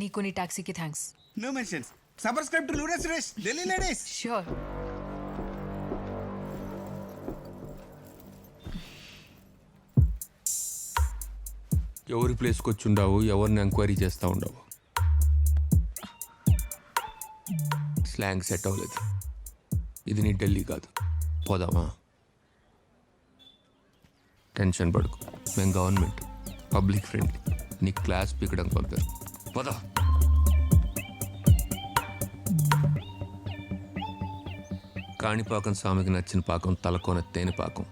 నీకు నీ టాక్సీకి thanks. No mentions. Subscribe to లూడస్ సురేష్ ఢిల్లీ లేడీస్. ష్యూర్. ఎవరి ప్లేస్కి వచ్చి ఉండవు, ఎవరిని ఎంక్వైరీ చేస్తూ ఉండవు. స్లాంగ్ సెట్ అవ్వలేదు. ఇది నీ ఢిల్లీ కాదు. పోదామా? టెన్షన్ పడుకో, మేము గవర్నమెంట్, పబ్లిక్ ఫ్రెండ్లీ. నీ క్లాస్ పీకడానికి పంపారు. పోదా. కాణిపాకం స్వామికి నచ్చిన పాకం తలకోన తేనె పాకం.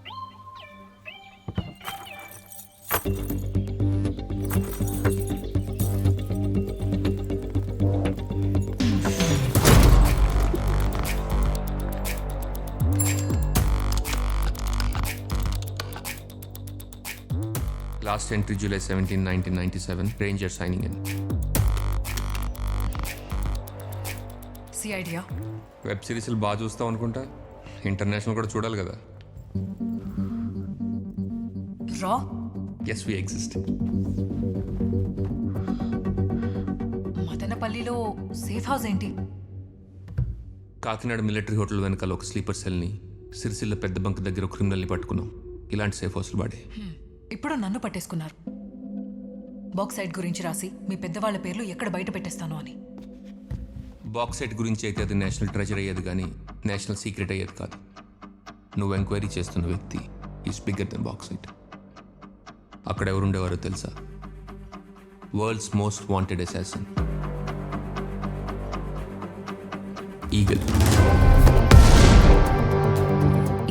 Last entry July 17, 1997. Ranger signing in. సి ఐడియా? వెబ్ సిరీస్లు బాగా చూస్తావు అనుకుంటా. ఇంటర్నేషనల్ కూడా చూడాలి కదా. రా. Yes, we exist. మదనపల్లిలో సేఫ్ హౌస్ ఏంటి? కాకినాడ మిలిటరీ హోటల్ వెనకాల ఒక స్లీపర్ సెల్ని, సిరిసిల్ల పెద్ద బంక్ దగ్గర ఒక క్రిమినల్ని పట్టుకున్నాం. ఇలాంటి సేఫ్ హౌస్లు వాడే. ఇప్పుడు నన్ను పట్టేసుకున్నారు. బాక్సైట్ గురించి రాసి మీ పెద్దవాళ్ళ పేర్లు ఎక్కడ బయట పెట్టేస్తాను అని. బాక్సైట్ గురించి అయితే అది నేషనల్ ట్రెజర్ అయ్యేది కానీ నేషనల్ సీక్రెట్ అయ్యేది కాదు. నువ్వు ఎంక్వైరీ చేస్తున్న వ్యక్తి ఈజ్ బిగ్గర్ దెన్ బాక్సైట్. అక్కడ ఎవరుండేవారో తెలుసా? World's most wanted assassin, eagle.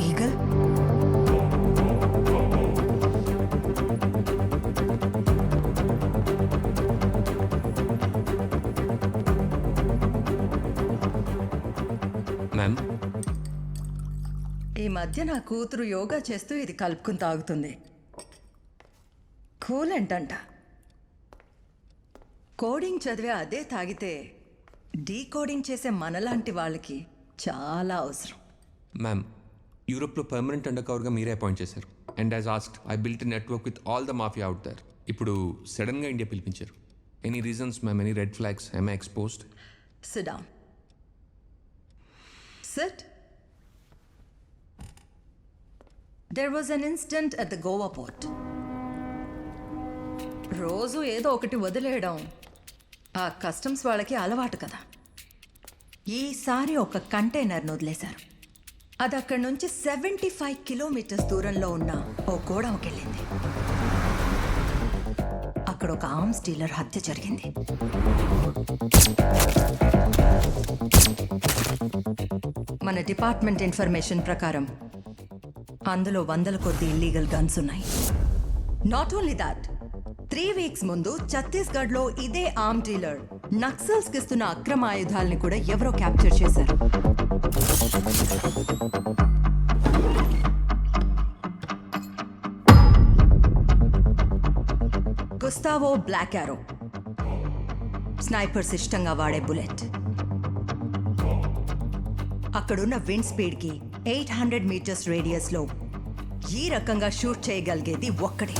Eagle? Ma'am, ఈ మధ్య నా కూతురు యోగా చేస్తూ ఇది కలుపుకుని తాగుతుంది. కూలెంట్ అంట. కోడింగ్ చదివే అదే తాగితే డీకోడింగ్ చేసే మనలాంటి వాళ్ళకి చాలా అవసరం. మ్యామ్, యూరోప్లో పర్మనెంట్ అండర్ కవర్గా మీరే అపాయింట్ చేశారు. And as asked I built network with all the mafia out there. ఇప్పుడు సడన్గా ఇండియా పిలిపించారు. Any reasons ma'am? Any red flags? I exposed? Sit down. Sit. There was an incident at the Goa port. రోజు ఏదో ఒకటి వదిలేయడం ఆ customs వాళ్ళకి అలవాటు కదా. ఈసారి ఒక కంటైనర్ను వదిలేశారు. అది అక్కడి నుంచి 75 కిలోమీటర్స్ దూరంలో ఉన్న ఓ గోడౌన్కి వెళ్ళింది. అక్కడ ఒక ఆర్మ్స్ డీలర్ హత్య జరిగింది. మన డిపార్ట్మెంట్ ఇన్ఫర్మేషన్ ప్రకారం అందులో 100 కొద్ది ఇల్లీగల్ గన్స్ ఉన్నాయి. నాట్ ఓన్లీ దాట్, 3 వీక్స్ ముందు ఛత్తీస్గఢ్లో ఇదే ఆర్మ్ డీలర్ నక్సల్స్కి ఇస్తున్న అక్రమ ఆయుధాలని కూడా ఎవరో క్యాప్చర్ చేశారు. గుస్తావో బ్లాక్ యారో, స్నైపర్స్ ఇష్టంగా వాడే బుల్లెట్. అక్కడున్న విండ్ స్పీడ్కి 800 మీటర్స్ రేడియస్లో ఈ రకంగా షూట్ చేయగలిగేది ఒక్కడే,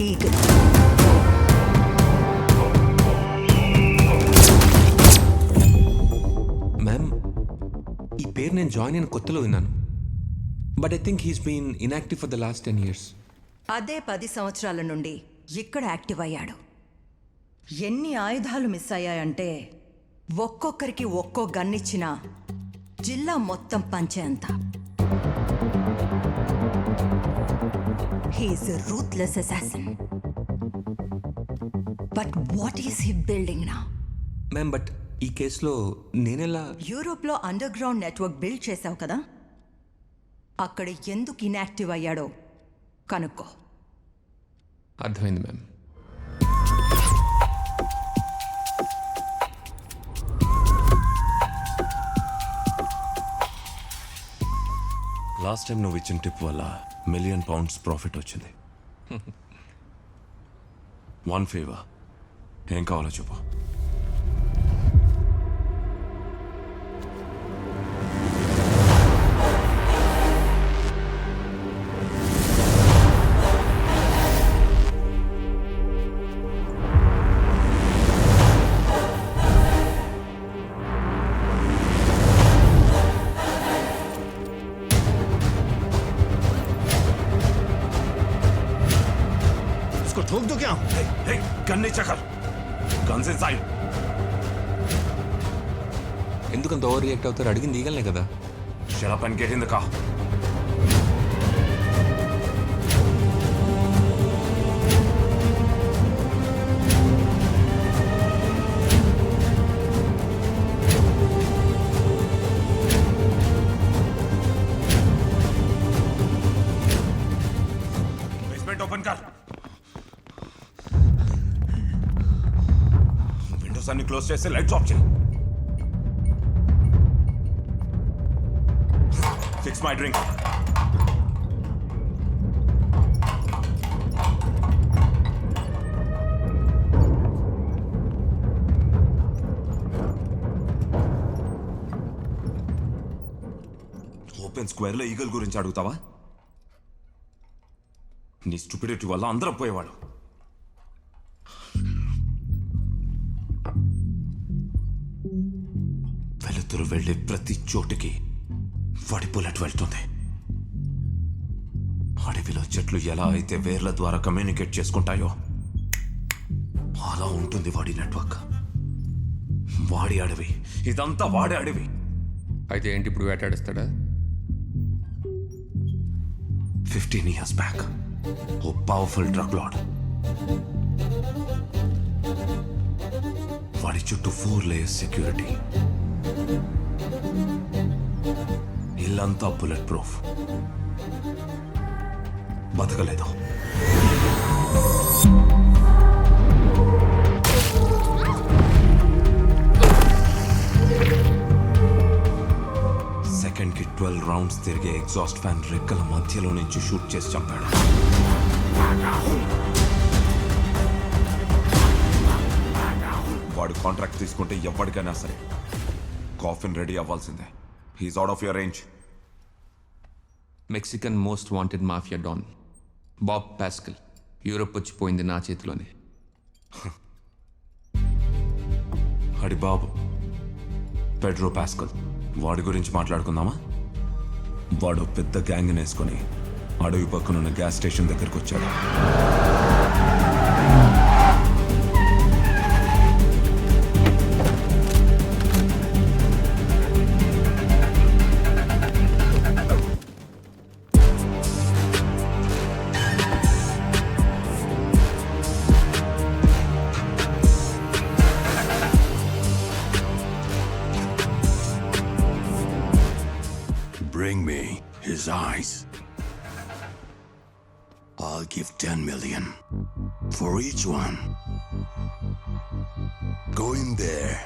ఈగల్. మ్యామ్, ఈ పేరు నేను జాయిన్ అయిన కొత్తలో విన్నాను. But I think he's been inactive for the last 10 years. అదే 10 సంవత్సరాల నుండి ఇక్కడ యాక్టివ్ అయ్యాడు. ఎన్ని ఆయుధాలు మిస్ అయ్యాయంటే ఒక్కొక్కరికి ఒక్కో గన్ ఇచ్చిన జిల్లా మొత్తం పంచే అంత. He's a ruthless assassin. But what is he building now? Ma'am, but ఈ కేసులో నేనెలా? యూరోప్లో అండర్ గ్రౌండ్ నెట్వర్క్ బిల్డ్ చేశావు కదా, అక్కడ ఎందుకు ఇన్యాక్టివ్ అయ్యాడో కనుక్కో. అర్థమైంది మ్యామ్. లాస్ట్ టైం నువ్వు ఇచ్చిన టిప్ వల్ల £1 million ప్రాఫిట్ వచ్చింది. 1 favor, ఏం కావాలో చెప్పు. इसको ठोक दो क्या? Hey, गन नीचे कर. Guns inside. ఎందుకంత ఓవర్ రియాక్ట్ అవుతారు? అడిగింది ఈగలనే కదా. Shut up and get in the car. Basement open कर. Windows అన్ని క్లోజ్ చేసి లైట్స్ ఆఫ్ చేయి. Fix my drink. Open square లో ఈగల్ గురించి అడుగుతావా? నీ స్టూపిడిటీ వల్ల అందరం పోయేవాడు. వెలుతురు వెళ్ళే ప్రతి చోటుకి వాడి బుల్లెట్ వెళ్తుంది. అడవిలో చెట్లు ఎలా అయితే వేర్ల ద్వారా కమ్యూనికేట్ చేసుకుంటాయో అలా ఉంటుంది వాడి నెట్వర్క్. వాడి అడవి, ఇదంతా వాడి అడవి. అయితే ఏంటి ఇప్పుడు వేటాడేస్తాడా? 15 years back, ఓ పవర్ఫుల్ డ్రగ్ లార్డ్. వాడి చుట్టూ 4 layers సెక్యూరిటీ. ఇల్లంతా బుల్లెట్ ప్రూఫ్. బతకలేదు. సెకండ్కి 12 రౌండ్స్ తిరిగే ఎగ్జాస్ట్ ఫ్యాన్ రెక్కల మధ్యలో నుంచి షూట్ చేసి చంపాడు. వాడు కాంట్రాక్ట్ తీసుకుంటే ఎవరికైనా సరే కాఫిన్ రెడీ అవ్వాల్సిందే. He's out of your range. Mexican most wanted mafia don Bob Pascal Europe వచ్చిపోయింది నా చేతిలోనే. అడి బాబు పెడ్రో పాస్కల్, వాడి గురించి మాట్లాడుకుందామా? వాడు పెద్ద గ్యాంగ్ వేసుకొని అడవి పక్కనున్న గ్యాస్ స్టేషన్ దగ్గరికి వచ్చాడు. Bring me his eyes. I'll give 10 million for each one. Go in there.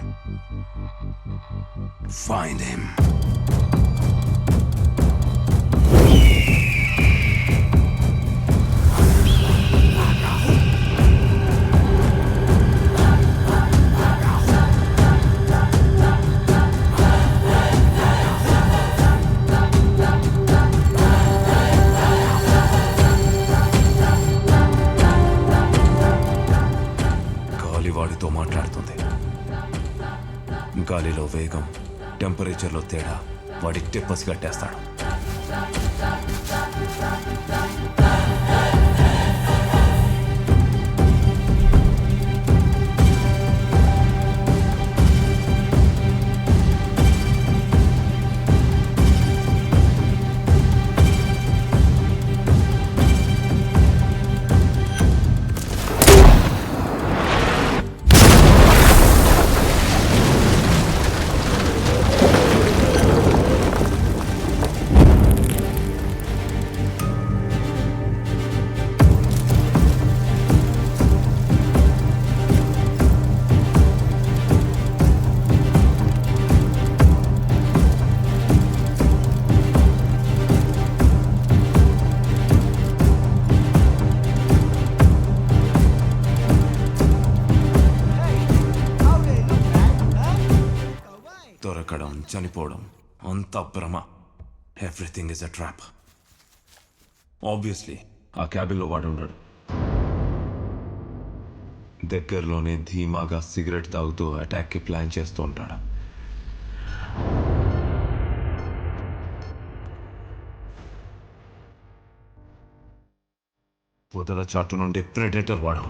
Find him. వాడితో మాట్లాడుతుంది. గాలిలో వేగం, టెంపరేచర్లో తేడా వాడికి టెప్పసి కట్టేస్తాడు. దొరకడం, చనిపోవడం అంతా భ్రమ. Everything is a trap. Obviously ఆ క్యాబిన్లో వాడు ఉన్నాడు. దగ్గరలోనే ధీమాగా సిగరెట్ తాగుతూ అటాక్కి ప్లాన్ చేస్తూ ఉంటాడు. పొదల చాటు నుండి ప్రెడేటర్ వాడు.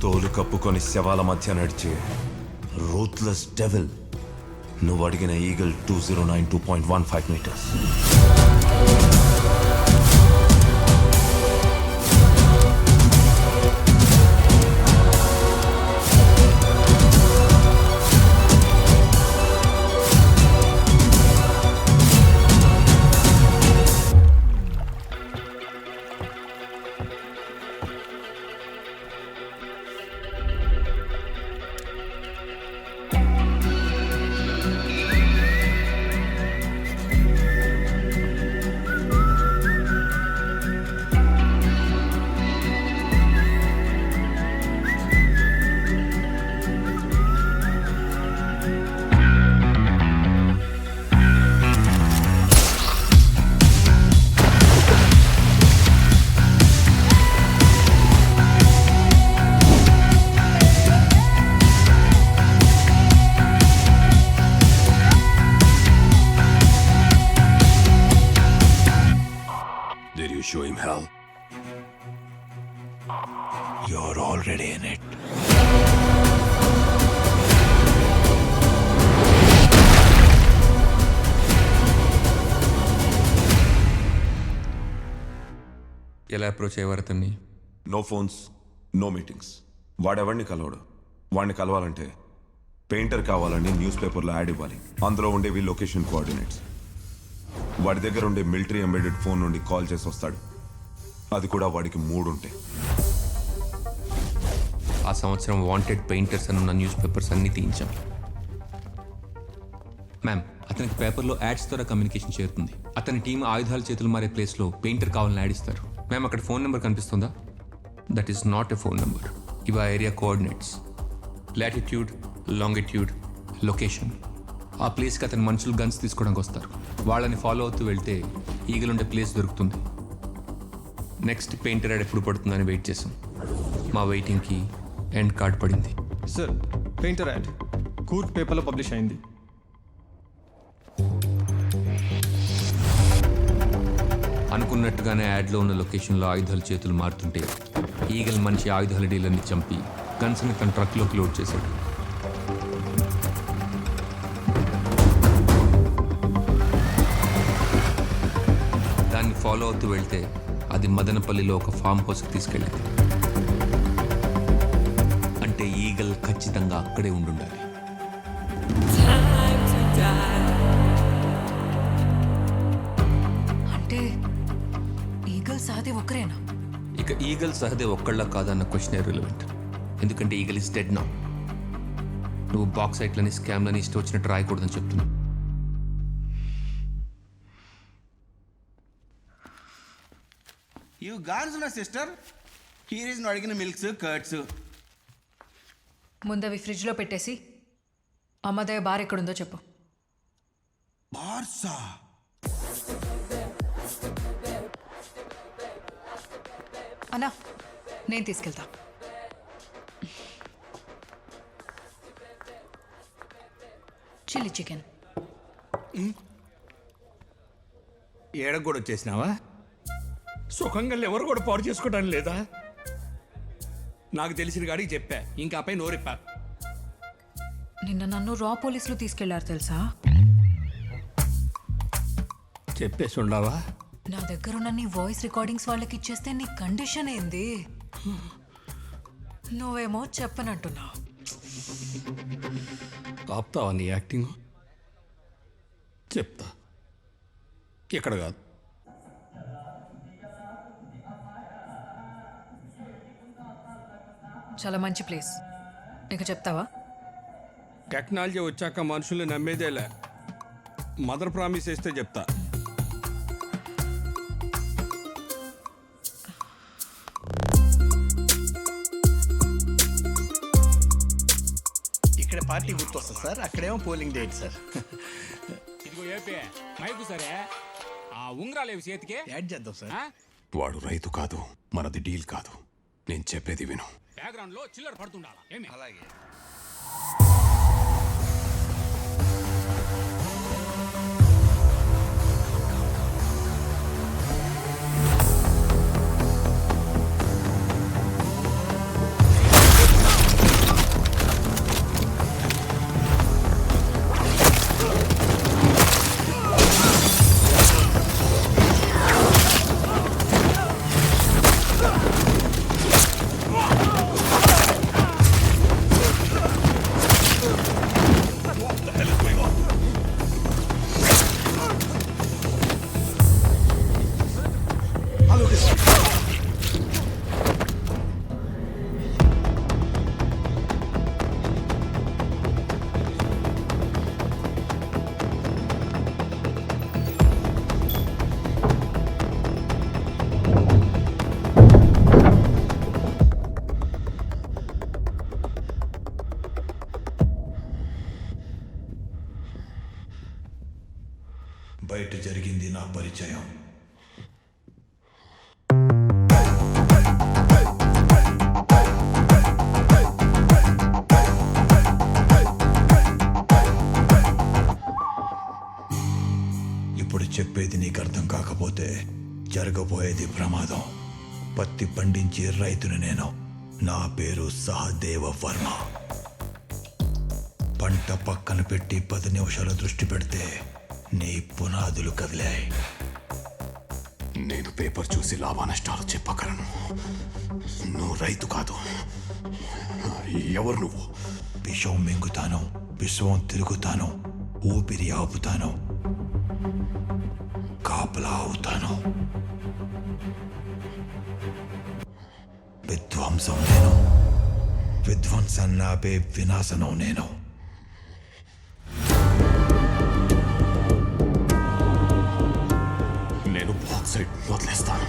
తోలు కప్పుకొని శవాల మధ్య నడిచే రూత్లెస్ డెవిల్. నువ్వు అడిగిన eagle 2092.15 metres. Did you show him hell? You're already in it. ఎలా అప్రోచ్ అయ్యేవారు అతన్ని? No phones, no meetings. వాడెవడిని కలవడు. వాడిని కలవాలంటే పెయింటర్ కావాలని న్యూస్ పేపర్లో యాడ్ ఇవ్వాలి. అందులో ఉండేవి లొకేషన్ కోఆర్డినేట్స్. వాడి దగ్గర ఉండే మిలిటరీ ఎంబెడెడ్ ఫోన్ నుండి కాల్ చేసి వస్తాడు. అది కూడా వాడికి 3 ఉంటాయి. ఆ సంవత్సరం వాంటెడ్ పెయింటర్స్ అని ఉన్న న్యూస్ పేపర్స్ అన్నీ తీయించాం. మ్యామ్, అతనికి పేపర్లో యాడ్స్ ద్వారా కమ్యూనికేషన్ చేరుతుంది. అతని టీం ఆయుధాల చేతులు మారే ప్లేస్లో పెయింటర్ కావాలని యాడ్ ఇస్తారు. మ్యామ్, అక్కడ ఫోన్ నెంబర్ కనిపిస్తుందా? That is not a phone number. ఇవి ఆ area coordinates. Latitude, longitude, location. ఆ ప్లేస్కి అతని మనుషులు గన్స్ తీసుకోవడానికి వస్తారు. వాళ్ళని ఫాలో అవుతూ వెళ్తే ఈగలుండే ప్లేస్ దొరుకుతుంది. నెక్స్ట్ పెయింటర్ యాడ్ ఎప్పుడు పడుతుందని వెయిట్ చేసాం. మా వెయిటింగ్కి ఎండ్ కార్డ్ పడింది. సార్, పెయింటర్ యాడ్ కూర్గ్ పేపర్లో పబ్లిష్ అయింది. అనుకున్నట్టుగానే యాడ్లో ఉన్న లొకేషన్లో ఆయుధాల చేతులు మారుతుంటే ఈగల్ మనిషి ఆయుధాల డీలర్ని చంపి గన్స్ని తన ట్రక్లోకి లోడ్ చేశాడు. ఫాలో అవుతూ వెళ్తే అది మదనపల్లిలో ఒక ఫామ్ హౌస్కి తీసుకెళ్ళింది. అంటే ఈగల్ ఖచ్చితంగా అక్కడే ఉండుండాలి. అంటే ఈగల్ సహదేవ్ ఒక్కరేనా? ఇక ఈగల్ సహదేవ్ ఒక్కళ్ళ కాదన్న క్వశ్చన్ రిలవెంట్. ఎందుకంటే ఈగల్ ఇస్ డెడ్ నౌ. నువ్వు బాక్సైట్లని స్కామ్లని ఇష్టం వచ్చినట్టు రాయకూడదని చెప్తున్నా. యూ గాన్స్ నా సిస్టర్, హీర్ ఈజ్ అడిగిన మిల్క్స్ కర్డ్స్. ముందవి ఫ్రిడ్జ్లో పెట్టేసి అమ్మదయ్య బార్ ఎక్కడుందో చెప్పు. బార్సా అన్నా నేను తీసుకెళ్తా. Chilli chicken. ఏడకు కూడా వచ్చేసినావా? సుఖంగా ఎవరు కూడా పాడు చేసుకోవడానికి లేదా? నాకు తెలిసిన గాడికి చెప్పా, ఇంకా పై నోరిప్పా. నిన్న నన్ను రా పోలీసులు తీసుకెళ్లారు తెలుసా? చెప్పేసి ఉండవా? నా దగ్గరున్న నీ వాయిస్ రికార్డింగ్స్ వాళ్ళకి ఇచ్చేస్తే నీ కండిషన్ ఏంది? నువ్వేమో చెప్పనంటున్నావు. ఆపుతావా నీ యాక్టింగ్? చెప్తా. ఇక్కడ కాదు. చాలా మంచి ప్లేస్. ఇక చెప్తావా? టెక్నాలజీ వచ్చాక మనుషుల్ని నమ్మేదేలే. మదర్ ప్రామిస్ చేస్తే చెప్తా. ఇక్కడ పార్టీ గుర్తొస్తుంది సార్, అక్కడేమో పోలింగ్ డేట్ సార్. ఇదిగో ఏపీ మైకు సరే, ఆ ఉంగరాలేవి చేతికి యాడ్ చేద్దాం సార్. వాడు రైతు కాదు, మనది డీల్ కాదు. నేను చెప్పేది విను. బ్యాక్గ్రౌండ్ లో చిల్లర పడుతుండాలా ఏమి? అలాగే. బయట జరిగింది నా పరిచయం. ఇప్పుడు చెప్పేది నీకు అర్థం కాకపోతే జరగబోయేది ప్రమాదం. పత్తి పండించే రైతును నేను. నా పేరు సహదేవ వర్మ. పంట పక్కన పెట్టి 10 నిమిషాలు దృష్టి పెడితే నీ పునాదులు కదిలాయి. నేను పేపర్ చూసి లాభ నష్టాలు చెప్పగలను. నువ్వు రైతు కాదు. ఎవరు నువ్వు? విషం మింగుతాను, విశ్వం తిరుగుతాను, ఊపిరి ఆపుతాను, కాపలా అవుతాను. విధ్వంసం నేను. విధ్వంసాన్ని ఆపే వినాశనం నేను. నేను బాక్సైట్ వదిలేస్తాను.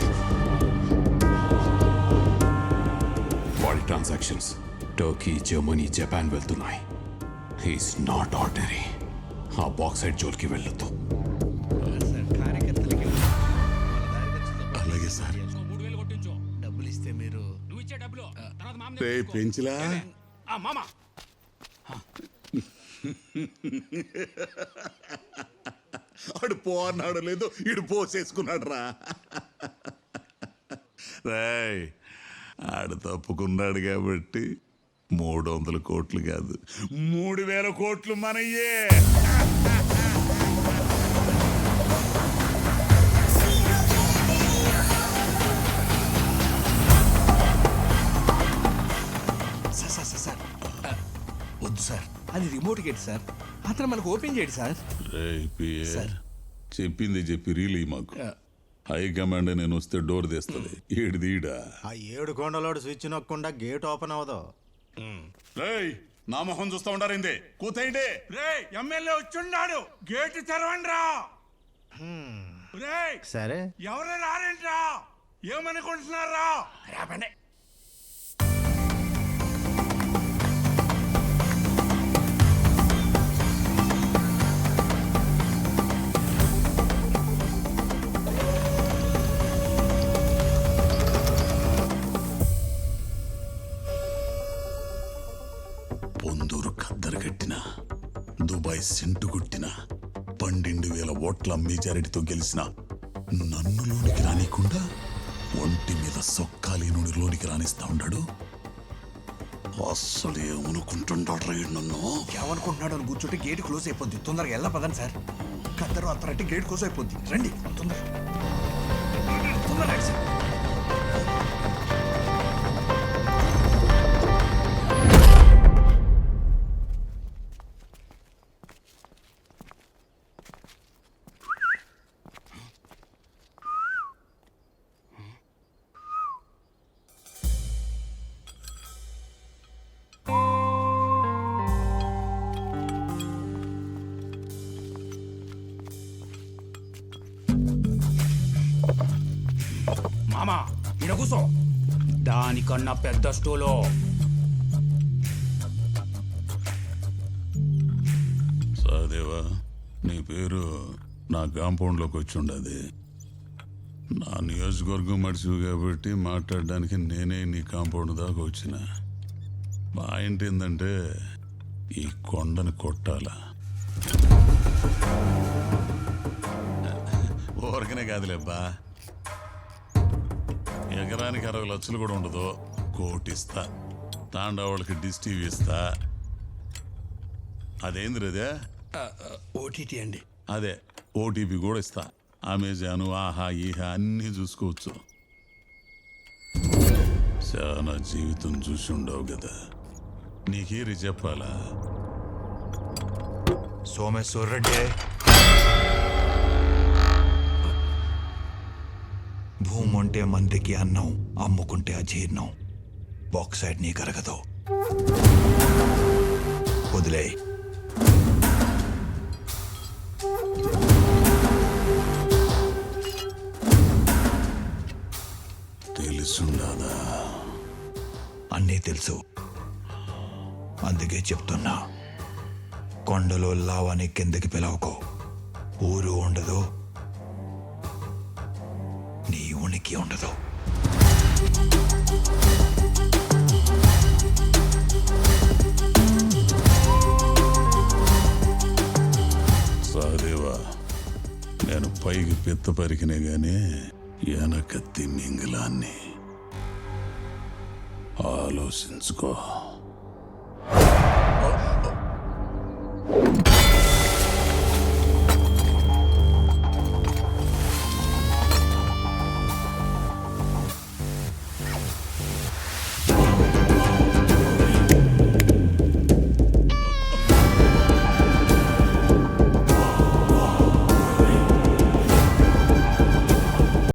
వాడి ట్రాన్సాక్షన్స్ టర్కీ, జర్మనీ, జపాన్ వెళ్తున్నాయి. He's not ordinary. ఆ బాక్సైట్ జోలికి వెళ్ళొద్దు. కార్యకర్తలకి అలాగే సార్. 3000 కొట్టించు. డబ్బులు ఇస్తే మీరు నువ్వు ఇచ్చే డబ్బులు తర్వాత మామ పెంచిలా ఆ మామ ఆడు పో అన్నాడు, లేదు ఇడు పోసేసుకున్నాడు రా. రాయ్, ఆడు తప్పుకున్నాడు కాబట్టి 300 కోట్లు కాదు 3000 కోట్లు మనయ్యే. Remote gate sir. అతను మనకు ఓపెన్ చేయడు సార్. చెప్పింది చెప్పి రీలీ మాకు హైకమాండ్ నేను వస్తే డోర్ తెస్తుంది ఏడిదీడా. ఆ 7 కొండలోడు స్విచ్ నొక్కకుండా గేట్ ఓపెన్ అవ్వదు. నా మొహం చూస్తా ఉండారిందే కూతేయండి. రే ఎమ్మెల్యే వచ్చున్నాడు, గేట్ తెరవండి రా. రే సరే ఎవరు రారేంట్రా, ఏమనుకుంటున్నారా? రాబండి. పొందూరు ఖద్దరు కట్టిన, దుబాయ్ సెంటు కొట్టిన, 12,000 ఓట్ల మెజారిటీతో గెలిచిన నన్ను లోనికి రానికుండా ఒంటి మీద సొక్కాలేనుడి లోనికి రానిస్తా ఉన్నాడు. అస్సలు ఏమనుకుంటుంటాడు రైడ్ నన్ను. ఏమనుకుంటున్నాడు అని కూర్చుంటే గేట్ క్లోజ్ అయిపోద్ది. తొందరగా వెళ్ళా పదండి సార్. కద్దరు అత్తరంటే గేట్ క్లోజ్ అయిపోద్ది. రండి తొందరగా సార్. మామా ఈడ కూసో. దానికన్నా పెద్ద స్టూలో. సహదేవా, నీ పేరు నా కాంపౌండ్లోకి వచ్చి ఉండదు. నా నియోజకవర్గం మడిచివు కాబట్టి మాట్లాడడానికి నేనే నీ కాంపౌండ్ దాకా వచ్చిన. పాయింట్ ఏంటంటే ఈ కొండని కొట్టాలా. ఊరకనే కాదులేబ్బా, ఎకరానికి 60 లక్షలు కూడా ఉండదు. కోటిస్తా, తాండావాళ్ళకి డిష్ టీవీ ఇస్తా. అదేంది రేదే? ఓటీటీ అండి. అదే ఓటీపీ కూడా ఇస్తా. అమెజాను, ఆహా ఈహా అన్నీ చూసుకోవచ్చు. చాలా జీవితం చూసి ఉండవు కదా, నీకేరి చెప్పాలా? సోమేశ్వర్ రెడ్డి, భూమి ఉంటే మందికి అన్నం, అమ్ముకుంటే అజీర్ణం. బాక్సైడ్ నీ కరగదు, వదిలే. తెలుసుండదా? అన్నీ తెలుసు, అందుకే చెప్తున్నా. కొండలో లావాని కిందకి పిలవకో. ఊరు ఉండదు, నీ ఉనికి ఉండదు. సహదేవా, నేను పైకి పెద్ద పరికినే గానీ వెనక తిమ్మింగిలాన్ని. ఆలోచించుకో.